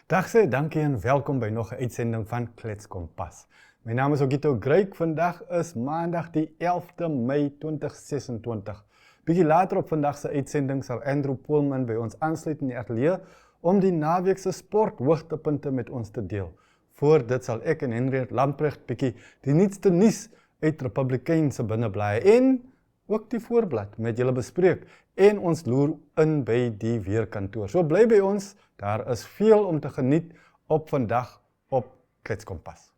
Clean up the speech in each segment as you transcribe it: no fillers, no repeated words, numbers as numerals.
Dag sê, dankie en welkom by nog 'n uitsending van Klets Kompas. My naam is Ogito Greik. Vandag is Maandag die 11de Mei 2026. Bietjie later op vandag se uitsending sal Andrew Poolman by ons aansluit in die ateljee om die naweek se sporthoogtepunte met ons te deel. Voor dit sal ek en Henriette Lamprecht bietjie die nuutste nuus uit Republikeinse binneblaaie en ook die voorblad met julle bespreek en ons loer in by die weerkantoor. So bly by ons, daar is veel om te geniet op vandag op Klets Kompas.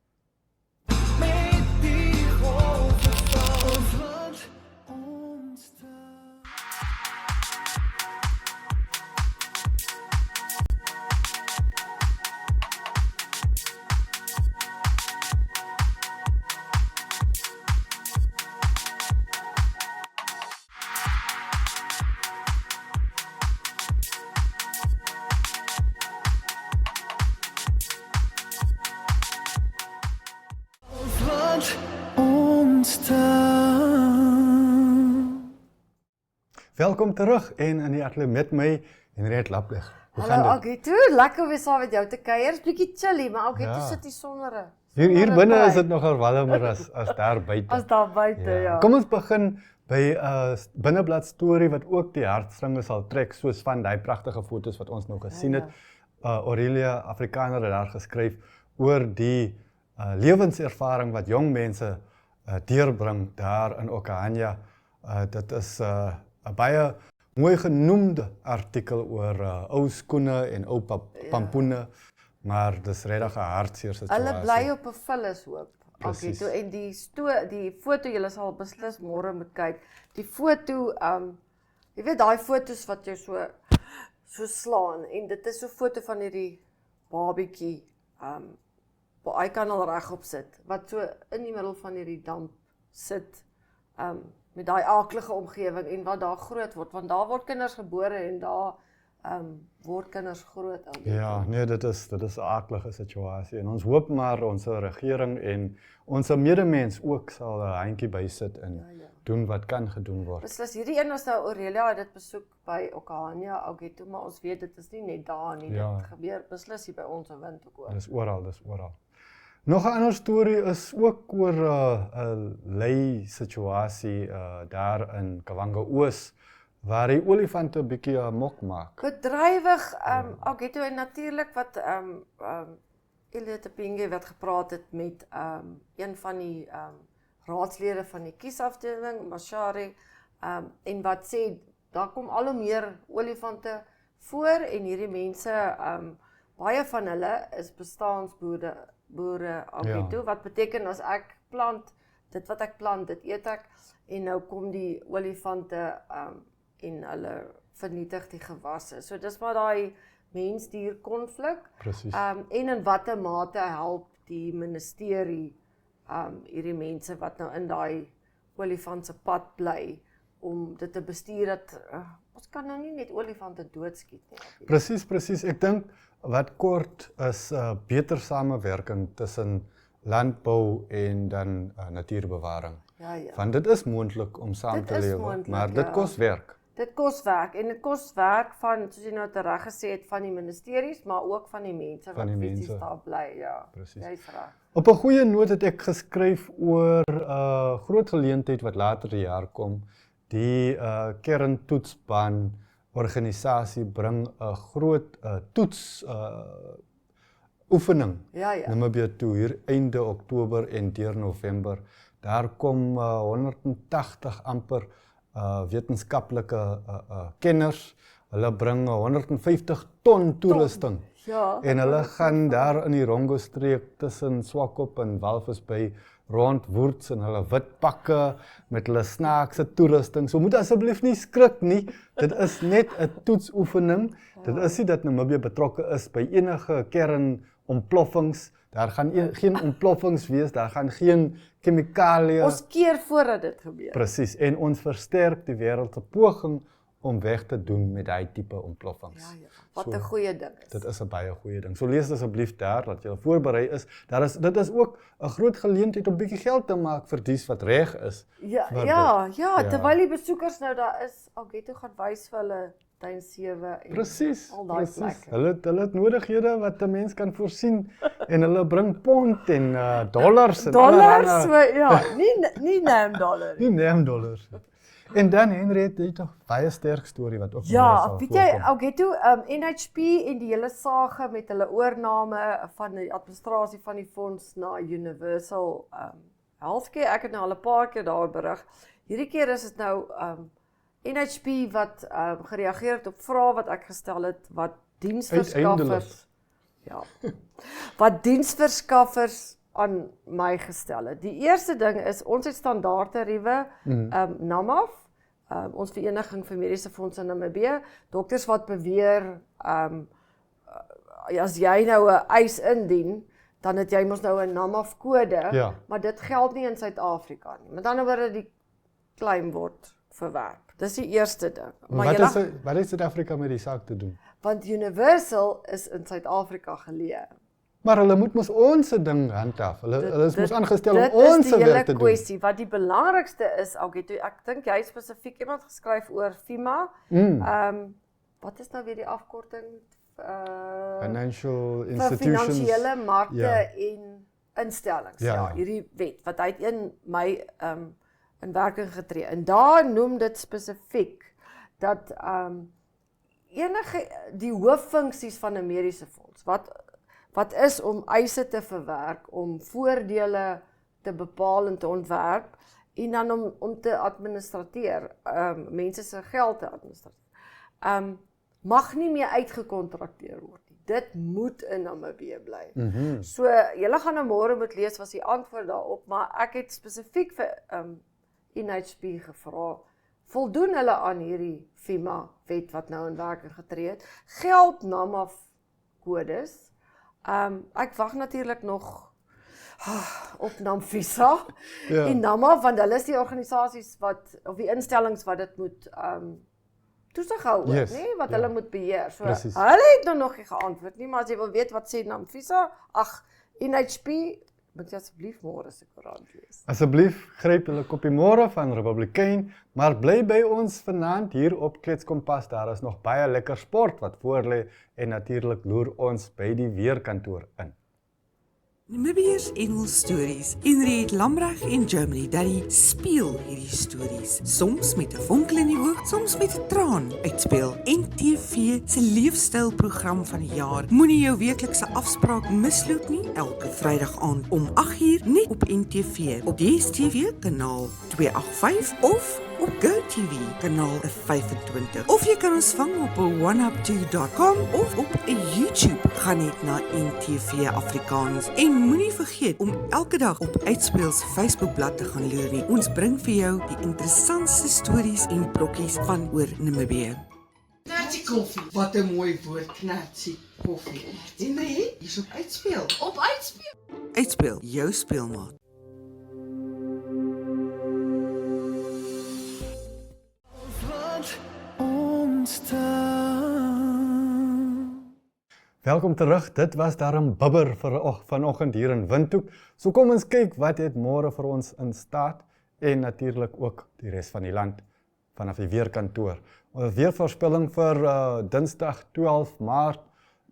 Welkom terug en in die ateljee met my Henriette Lamprecht. Hoe gaan Hallo dit? Ogito, lekker om weer saam met jou te kuier. Is bietjie chilly, maar Ogito sit hier sonder 'n Hier binne is dit nogal warmer as daar buite. as daar buite, ja. Kom ons begin by 'n binneblad storie wat ook die hartstringe sal trek, soos van daai pragtige foto's wat ons nou gesien het. Aurelia Afrikaner het daar geskryf oor die lewenservaring wat jong mense deurbring daar in Okahanya. Dit is 'n baie mooi genoemde artikel oor ou skoene en ou pampoene, maar dis regtig 'n hartseer situasie. Hulle bly op 'n vullishoop, Presies. Ogito, en die foto, julle sal beslis môre moet kyk. Die foto, jy weet daai foto's wat jou so slaan en dit is so 'n foto van hierdie babietjie, waar hy kan al regop sit, wat so in die middel van hierdie damp sit, met daai aaklige omgewing en wat daar groot word, want daar word kinders gebore en daar word kinders groot. Ja, nee, dit is 'n aaklige situasie en ons hoop maar ons regering en ons medemens ook sal 'n handjie bysit en doen wat kan gedoen word. Beslis, hierdie een was nou Aurelia het dit besoek by Okahanya, Ogito, maar ons weet dit is nie net daar nie, Ja. dit gebeur beslis hier by ons in Windhoek ook. Dis oral. Nog 'n ander storie is ook oor 'n lei situasie daar in Kavango Oos waar die olifante 'n bietjie amok maak. Bedrywig, Ogito, en natuurlik wat Elliot Tepinge wat gepraat het met een van die raadslede van die kiesafdeling, Mashari, en wat sê daar kom al hoe meer olifante voor en hierdie mense, baie van hulle is boere Ogito, wat beteken as ek plant, dit wat ek plant, dit eet ek, en nou kom die olifante en hulle vernietig die gewasse. So dis maar daai mens-dier konflik. Presies. En in watter mate help die ministerie hierdie mense wat nou in daai olifant se pad bly om dit te bestuur dat ons kan nou nie net olifante doodskiet nie. Presies. Ek dink wat kort is beter samewerking tussen landbou en dan natuurbewaring. Ja. Want dit is moontlik om saam Dit te is lewe, moontlik, maar dit ja. kos werk. Dit kos werk en dit kos werk van, soos jy nou reg gesê het, van die ministeries, maar ook van die mense wat fisies daar bly, ja. Presies. Jy's reg. Op 'n goeie noot het ek geskryf oor 'n groot geleentheid wat later die jaar kom. Die kerntoetsbaan organisasie bring 'n groot toets oefening Ja. Namibië toe hier einde Oktober en deur November. Daar kom 180 amper wetenskaplike kenners. Hulle bring 150 ton toerusting. Ja. En hulle gaan daar in die Rongo streek tussen Swakop en Walvis Bay rondwoerts in hulle wit pakke met hulle snaakse toerusting. So moet asseblief nie skrik nie. Dit is net 'n toetsoefening. Dit is nie dat Namibië betrokke is by enige kernontploffings. Daar gaan geen ontploffings wees, daar gaan geen chemikalieë. Ons keer voordat dit gebeur. Presies, en ons versterk die wêreld se poging om weg te doen met daai tipe ontploffings. Ja. Wat 'n goeie ding is. Dit is 'n baie goeie ding. So lees asseblief daar dat jy voorberei is. Dit is ook 'n groot geleentheid om bietjie geld te maak vir dies wat reg is. Ja, vir dit. terwyl die besoekers nou daar is, Ogito gaan wys vir hulle Kaptein 7 en Presies, al daai presies. plekke. Hulle het nodighede wat 'n mens kan voorsien en hulle bring pond en dollars en Dollars, allerlei- ja, nie naamdollars. nie naamdollars. En dan Henry het jy tog baie sterk storie wat ook môre Ja, sal weet jy, voorkom. Augusto, NHP en die hele sage met hulle oorname van die administrasie van die fonds na Universal Healthcare. Ek het nou al 'n paar keer daar berig. Hierdie keer is dit nou NHP wat gereageer het op vrae wat ek gestel het wat diensverskaffers wat diensverskaffers aan my gestel het. Die eerste ding is ons het standaardtariewe NAMAF, ons vereniging vir mediese fondse in Namibië, dokters wat beweer as jy nou 'n eis indien, dan het jy mos nou 'n NAMAF kode, Ja. maar dit geld nie in Suid-Afrika nie. Met ander woorde die claim word verwerp. Dis die eerste ding. Maar Wat het Suid-Afrika met die saak te doen? want Universal is in Suid-Afrika geleë. Maar hulle moet mos ons ding handhaaf. Hulle is mos aangestel om Dit ons is die hele werk te doen. kwessie. Wat die belangrikste is, Augusto, ek dink jy het spesifiek iemand geskryf oor FIMA. Wat is nou weer die afkorting? Financial Vir institutions. finansiële markte Ja. en instellings. Ja, Ja, ja. hierdie wet wat uit in Mei in werking getree. En daar noem dit spesifiek dat enige die hooffunksies van 'n mediese fonds wat is om eise te verwerk, om voordele te bepaal en te ontwerp en dan om te administreer, mense se geld te administreer. Mag nie meer uitgekontrakteer word nie. Dit moet in Namibië bly. So julle gaan nou môre moet lees was die antwoord daarop, maar ek het spesifiek vir NHP gevra, voldoen hulle aan hierdie FIMA wet wat nou in werking getree het? Geld NAMAF kodes? Ek wag natuurlik nog op NAMFISA en NAMAF, want hulle is die organisasies of die instellings wat dit moet toesig hou oor, Yes, nee, wat ja. hulle moet beheer. So Precies. hulle het nou nog nie geantwoord nie, maar as jy wil weet wat sê NAMFISA, NHP, moet jy asseblief môre se koerant lees. Asseblief gryp julle koppie môre van Republikein, maar bly by ons vanaand hier op Kletskompas. Daar is nog baie lekker sport wat voorlê en natuurlik loer ons by die weerkantoor in. Namibiërs Engels stories. Henriette Lambrecht en Germany Daddy speel hierdie stories. Soms met 'n vonkel in die oog, soms met 'n traan uitspeel. NTV se leefstylprogram van die jaar. Moenie jou weeklikse afspraak misloop nie. Elke Vrydag aand om 8uur net op NTV. Op DStv kanaal 285 of op GoTV kanaal 25. Of jy kan ons vang op 1up2.com of op YouTube. Gaan net na NTV Afrikaans en moenie vergeet om elke dag op Uitspeel se Facebookblad te gaan loer nie. Ons bring vir jou die interessantste stories en brokkies van oor Namibië. Knertsie koffie. Wat 'n mooi woord, knertsie koffie. Henry, hier's op Uitspeel. Op Uitspeel. Uitspeel, jou speelmaat. Welkom terug. Dit was daarom bibber vir vanoggend hier in Windhoek. So kom ons kyk wat het môre vir ons in staat en natuurlik ook die res van die land vanaf die weerkantoor. Ons weervoorspelling vir Dinsdag 12 Maart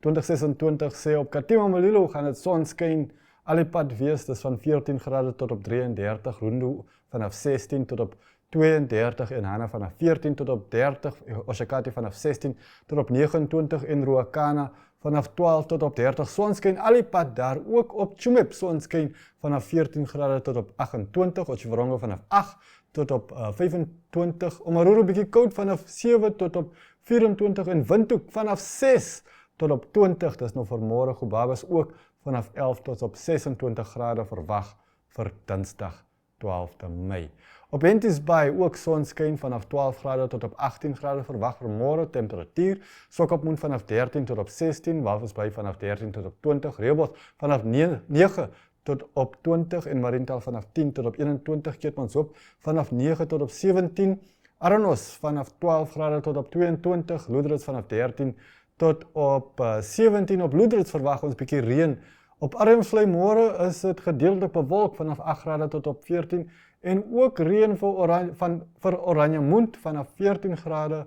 2026 sê op Katima-Mulilo gaan dit sonskyn al die pad wees, dis van 14 grade tot op 33, Rundu vanaf 16 tot op 32 en Hana vanaf 14 tot op 30, Oshakati vanaf 16 tot op 29 en Ruakana vanaf 12 tot op 30. Sonskyn al die pad daar, ook op Chumep sonskyn vanaf 14 grade tot op 28, Otjiwarongo vanaf 8 tot op 25, Omaruru bietjie koud vanaf 7 tot op 24 en Windhoek vanaf 6 tot op 20. Dis nou vir môre. Gobabis ook vanaf 11 tot op 26 grade verwag vir Dinsdag 12de Mei. Op Henties Bay ook sonskyn vanaf 12 grade tot op 18 grade verwag vir môre. Temperatuur Swakopmund vanaf 13 tot op 16, Walvis Bay vanaf 13 tot op 20, Rehoboth vanaf 9 tot op 20 en Mariental vanaf 10 tot op 21, Keetmanshoop vanaf 9 tot op 17, Aranos vanaf 12 grade tot op 22, Loederitz vanaf 13 tot op 17. Op Loederitz verwag ons bietjie reën. Op Arnhem môre is dit gedeeltelik bewolk vanaf 8 grade tot op 14 en ook reën vir Oranjemund vanaf 14 grade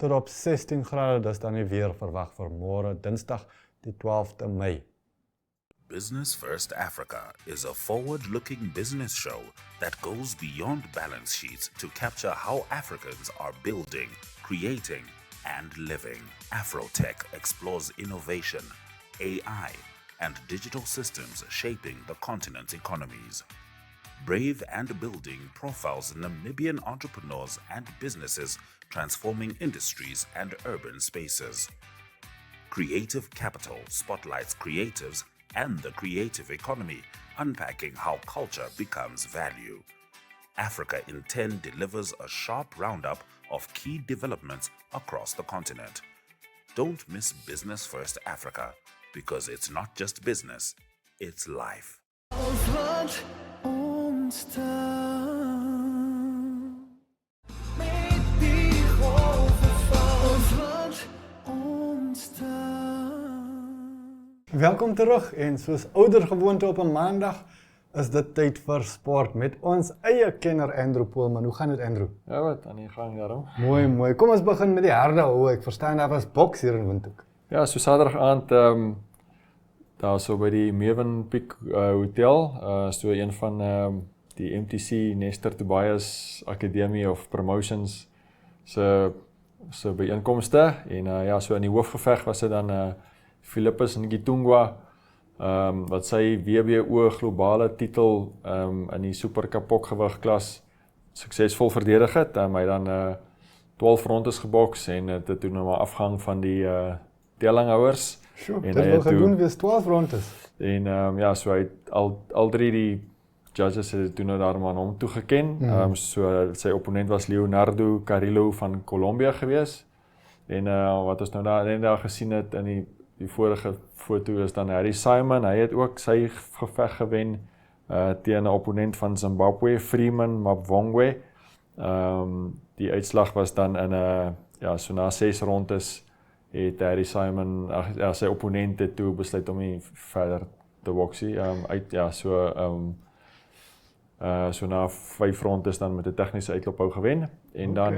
tot op 16 grade, dis dan die weer verwag vir môre Dinsdag die 12de Mei. Business First Africa is a forward-looking business show that goes beyond balance sheets to capture how Africans are building, creating, and living. Afrotech explores innovation, AI, and digital systems shaping the continent's economies. Brave and Building profiles Namibian entrepreneurs and businesses transforming industries and urban spaces. Creative Capital spotlights creatives and the creative economy, unpacking how culture becomes value. Africa in 10 delivers a sharp roundup of key developments across the continent. Don't miss Business First Africa, because it's not just business, it's life. Welkom terug en soos ouer gewoonte op 'n maandag is dit tyd vir sport met ons eie kenner Andrew Poolman. Hoe gaan dit, Andrew? Ja, wat aan die gang daarom. Mooi. Kom ons begin met die harde houe. Ek verstaan daar was boks hier in Windhoek. Ja, so Saterdag aand daar so by die Merwenpiek Hotel, so een van die MTC Nestor Tobias Akademie of Promotions se byeenkomste en ja, so in die hoofgeveg was dit dan Philippus Ngitungwa wat sy WBO globale titel in die super kapokgewig klas suksesvol verdedig het. Hy dan 12 rondes geboks en dit toe nou maar afhang van die tellinghouers. Sjoe, dit wil gedoen wees 12 rondes. En ja, so hy het al drie die judges het toe nou daarom aan hom toegeken. So sy opponent was Leonardo Carrillo van Colombia gewees. En wat ons nou daar gesien het in die vorige foto is dan Harry Simon. Hy het ook sy geveg gewen teen 'n opponent van Zimbabwe, Freeman Mavongwe. Die uitslag was dan in ja, so na 6 rondes het Harry Simon sy opponent het toe besluit om nie verder te boksie. So na 5 rondes dan met 'n tegniese uitlophou gewen. En dan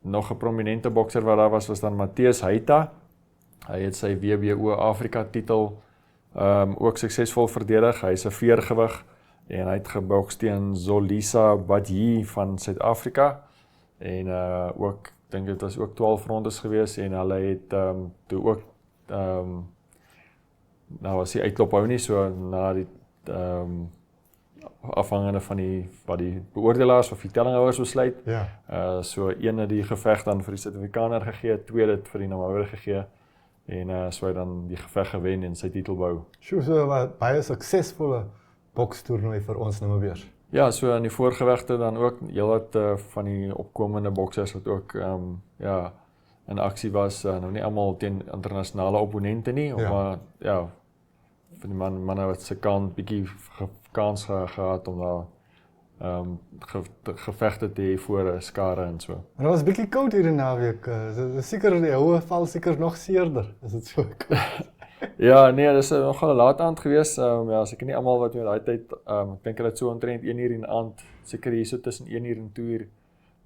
nog 'n prominente bokser wat daar was dan Matthias Heita. Hy het sy WBO Afrika titel ook suksesvol verdedig. Hy is 'n veergewig en hy het geboks teen Zolisa Badji van Suid-Afrika. En ook dink dit was ook 12 rondes gewees en hulle het toe ook nou was die uitlophou nie so na die afhangende van wat die beoordelaars of die tellinghouers besluit. Ja. So een het die geveg dan vir die Suid-Afrikaner gegee, twee het vir die Namibia gegee en so hy dan die geveg gewen en sy titel bou. Sjoe, so 'n baie suksesvolle bokstoernooi vir ons Namibiërs. Ja, so in die voorgewegte dan ook heelwat van die opkomende boksers wat ook ja in aksie was, nou nie almal teen internasionale opponente nie, maar ja van die manne wat se kant bietjie kans gehad om daar gevegte te hê voor 'n skare en so. Maar dit was bietjie koud hier in naweek. Seker die houe val seker nog seerder. Is dit so koud? Ja, nee, dis nogal 'n laat aand gewees. Ja, seker nie almal wat met daai tyd, ek dink hulle het so omtrent 1 uur in die aand, seker hier so tussen 1 uur en 2 uur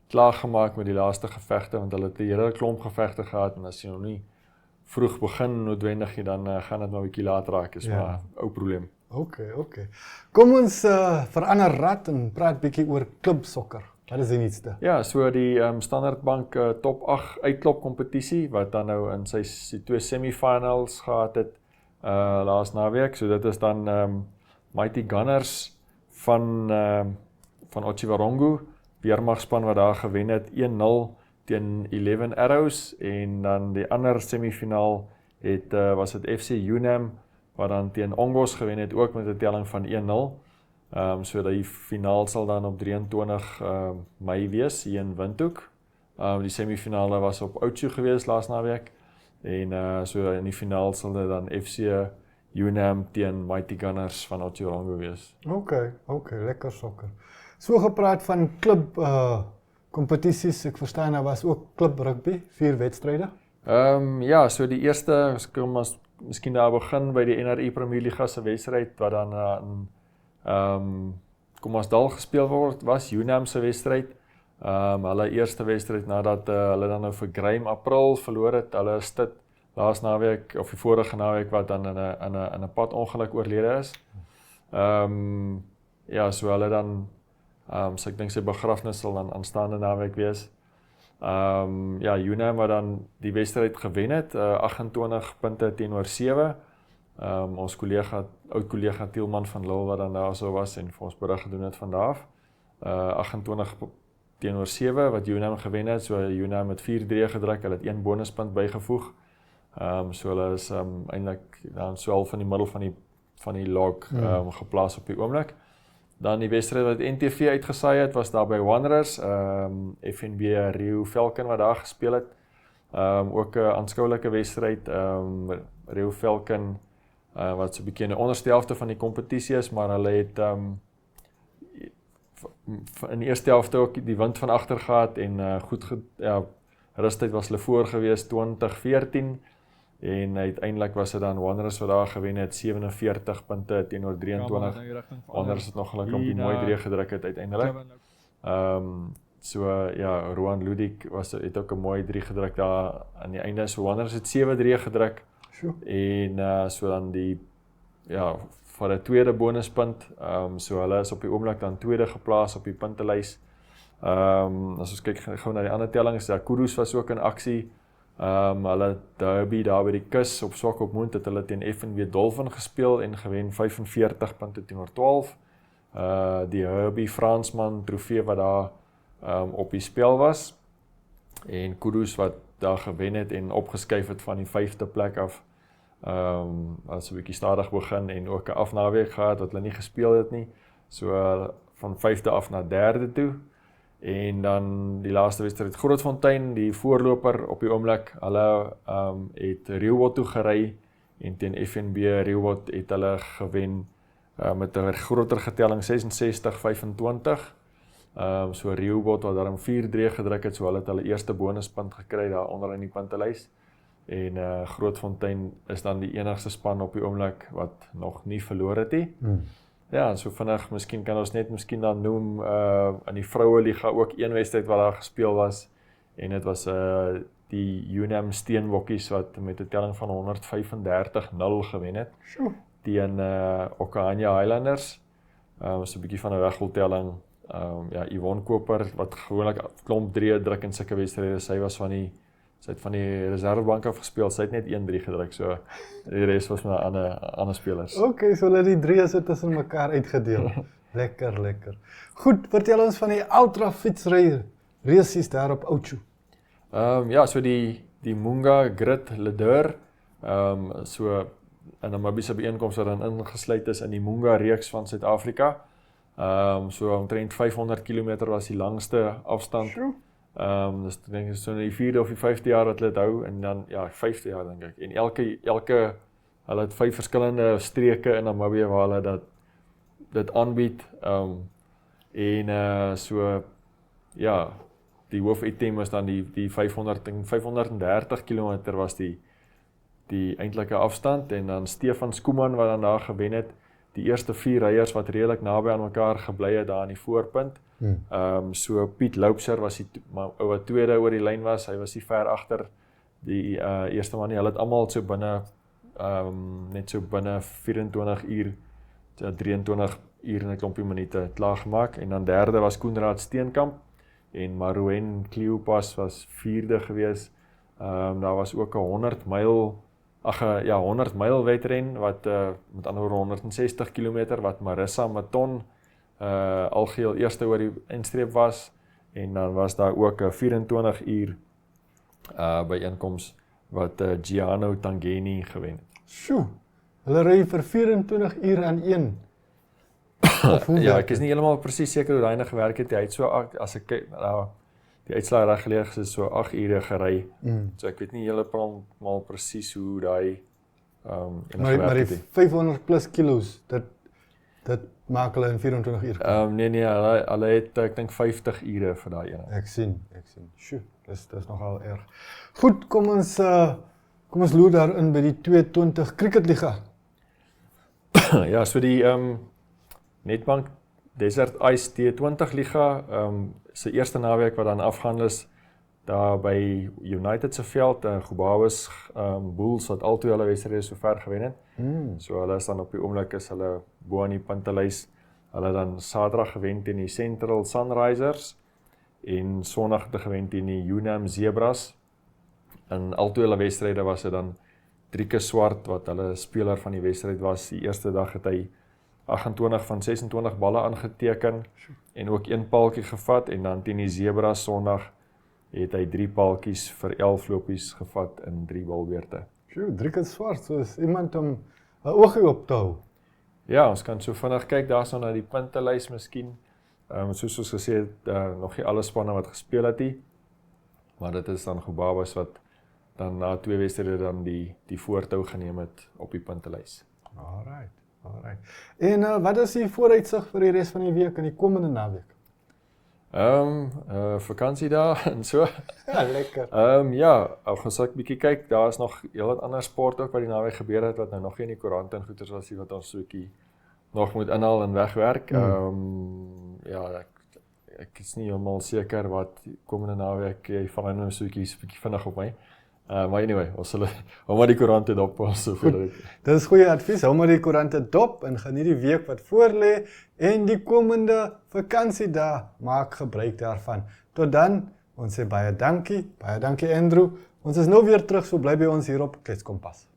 klaar gemaak met die laaste gevegte, want hulle het 'n hele klomp gevegte gehad en as jy nog nie vroeg begin noodwendig nie, dan gaan dit maar 'n bietjie laat raak, is maar 'n ou probleem. Okay. Kom ons verander rad en praat bietjie oor klubsokker. Wat is die nuutste? Ja, so die Standard Bank top 8 uitklop kompetisie wat dan nou in sy 2 semifinals gehad het laas naweek. So dit is dan Mighty Gunners van Otjiwarongo, weermagspan wat daar gewen het 1-0 teen 11 Arrows en dan die ander semifinaal was dit FC Unam wat dan teen Ongos gewen het ook met 'n telling van 1-0. So die finaal sal dan op 23 Mei wees hier in Windhoek. Die semifinale was op Oudtshoorn gewees laas naweek en so in die finaal sal dit dan FC Unam teen Mighty Gunners van Otjiwarongo wees. Okay, lekker sokker. So gepraat van klub kompetisies, ek verstaan daar was ook klub rugby, 4 wedstryde. Ja, so die eerste, kom ons miskien daar begin by die NRI Premier Liga se wedstryd wat dan in Kommersdal gespeel word, was Unam se wedstryd. Hulle eerste wedstryd nadat hulle dan nou vir Graham April verloor het. Hulle is dit laas naweek of die vorige naweek wat dan in 'n padongeluk oorlede is. Ja, so hulle dan so ek dink sy begrafnis sal dan aanstaande naweek wees. Ja, UNAM wat dan die wedstryd gewen het, 28 punte teenoor 7. Ons oud kollega Tielman van Lille wat dan daar so was en vir ons berig gedoen het van daar af. 28 teenoor 7 wat UNAM gewen het, so UNAM het 4-3 gedruk, hulle het 1 bonuspunt bygevoeg. So hulle is eintlik dan so al van die middel van die log geplaas op die oomblik. Dan die wedstryd wat NTV uitgesaai het, was daar by Wanderers, FNB Rio Falcon wat daar gespeel het. Ook 'n aanskoulike wedstryd, Rio Falcon wat so 'n bietjie in die onderste helfte van die kompetisie is, maar hulle het in die eerste helfte ook die wind van agter gehad en rustyd was hulle voor gewees 20-14 en uiteindelik was dit dan Wanderers wat daar gewen het 47 punte teenoor 23. Wanderers het nog gelukkig op die mooi 3 gedruk het uiteindelik. So ja, Roan Ludik het ook 'n mooi 3 gedruk daar aan die einde. So Wanderers het 7-3 gedruk. En so dan vir 'n tweede bonuspunt. So hulle is op die oomblik dan tweede geplaas op die puntelys. As ons kyk gou na die ander tellings, Kudus was ook in aksie. Hulle derby daar by die kus op Swakopmund het hulle teen FNB Dolphin gespeel en gewen 45 punte teenoor 12. Die Herbie Fransman trofee wat daar op die spel was. En Kudus wat daar gewen het en opgeskuif het van die 5de plek af. As 'n bietjie stadig begin en ook 'n afnaweek gehad wat hulle nie gespeel het nie. So van 5de af na 3de toe. En dan die laaste wedstryd Grootfontein, die voorloper op die oomblik, hulle het Reeuwot toe gery en teen FNB Reeuwot het hulle gewen met 'n groter getelling 66-25. So Reeuwot wat daarom 4-3 gedruk het, so hulle het hulle eerste bonuspunt gekry daar onder in die puntelys. En Grootfontein is dan die enigste span op die oomblik wat nog nie verloor het nie. Ja, so vinnig, miskien kan ons net dan noem, in die Vroueliga ook een wedstryd wat daar gespeel was, en dit was die UNAM Steenbokkies wat met 'n telling van 135-0 gewen het, teen Okahania Highlanders, so 'n bietjie van 'n wegholtelling, Yvonne Koper, wat gewoonlik klomp 3 druk in sulke wedstryde, sy het van die reservebank af gespeel, sy het net 1-3 gedruk, so die res was met ander spelers. Okay, so hulle die 3 so tussen mekaar uitgedeel. Lekker. Goed, vertel ons van die ultra fietsry races daar op Oudtshoorn. So die Munga Grid Leader, so in 'n Namibiese byeenkoms wat dan ingesluit is in die Munga reeks van Suid-Afrika. So omtrent 500 km was die langste afstand. Dus ek dink so in die 4de of die 5de jaar wat hulle dit hou, en dan, 5de jaar dink ek, en hulle het 5 verskillende streke in Namibië waar hulle dit aanbied, die hoofitem is dan die 530 km was die eintlike afstand, en dan Stefan Skuman wat dan daar gewen het, die eerste 4 ryers wat redelik naby aan mekaar gebly het daar aan die voorpunt. So Piet Loupser was die wat tweede oor die lyn was, hy was nie ver agter die eerste man nie. Hulle het almal so binne net so binne 24 uur, 23 uur en 'n klompie minute klaar gemaak, en dan derde was Koenraad Steenkamp en Marouen Kleopas was 4de gewees. Daar was ook 'n 100 myl wedren wat met ander woorde 160 km wat Marissa Maton algeheel eerste oor die eindstreep was, en dan was daar ook 'n 24 uur byeenkoms wat Giano Tangeni gewen het. Sjoe, hulle ry vir 24 uur aan een. Ja, ek is nie heeltemal presies seker hoe daai gewerk het. Hy het so, as ek kyk, die uitslae reg geleeg is so 8 ure gery. So ek weet nie heeltemal presies hoe daai maar die 500 plus kilos, dit maak hulle in 24 uur. Nee, hulle het, ek dink 50 ure vir daai ene. Ek sien. Sjoe, dis nogal erg. Goed, kom ons loer daarin by die 220 Cricketliga. Ja, so die Nedbank Desert Ice T20 Liga, se eerste naweek wat dan afgehandel is, daar by United se veld, Gobabis Bulls wat al twee hulle wedstryde sover gewen het. So hulle is dan op die oomblik is hulle bo aan die puntelys. Hulle dan Saterdag gewen teen die Central Sunrisers en Sondag te gewen teen die Unam Zebras. En al twee hulle wedstryde was dit dan Drieke Swart wat hulle speler van die wedstryd was. Die eerste dag het hy 28 van 26 balle aangeteken en ook 1 paaltjie gevat en dan teen die Zebras Sondag het hy 3 paaltjies vir 11 lopies gevat in 3 balbeurte. Sjoe, Drieke Swart, so is iemand om 'n oogie op te hou. Ja, ons kan so vinnig kyk daarso na die puntelys miskien. Soos ons gesê het, nog nie alle spanne wat gespeel het nie, maar dit is dan Gobabis wat dan na 2 wedstryde dan die voortou geneem het op die puntelys. Alright. En wat is die vooruitsig vir die res van die week en die komende naweek? Vakansie daar en so. Ja, lekker. Ja, as ek bietjie kyk, daar is nog heel wat ander sport ook wat die naweek gebeur het, wat nou nog nie in die koerante en goeters was, wat ons soetjie nog moet inhaal en wegwerk. Ja, ek is nie heeltemal seker wat komende naweek, jy val nou soetjies bietjie vinnig op my. Maar anyway, ons sal hou maar die koerante dop ons soveel. Dit is goeie advies, hou maar die koerante dop en geniet die week wat voorlê en die komende vakansiedae, maak gebruik daarvan. Tot dan, ons sê baie dankie Andrew. Ons is nou weer terug, so bly by ons hier op Kletskompas.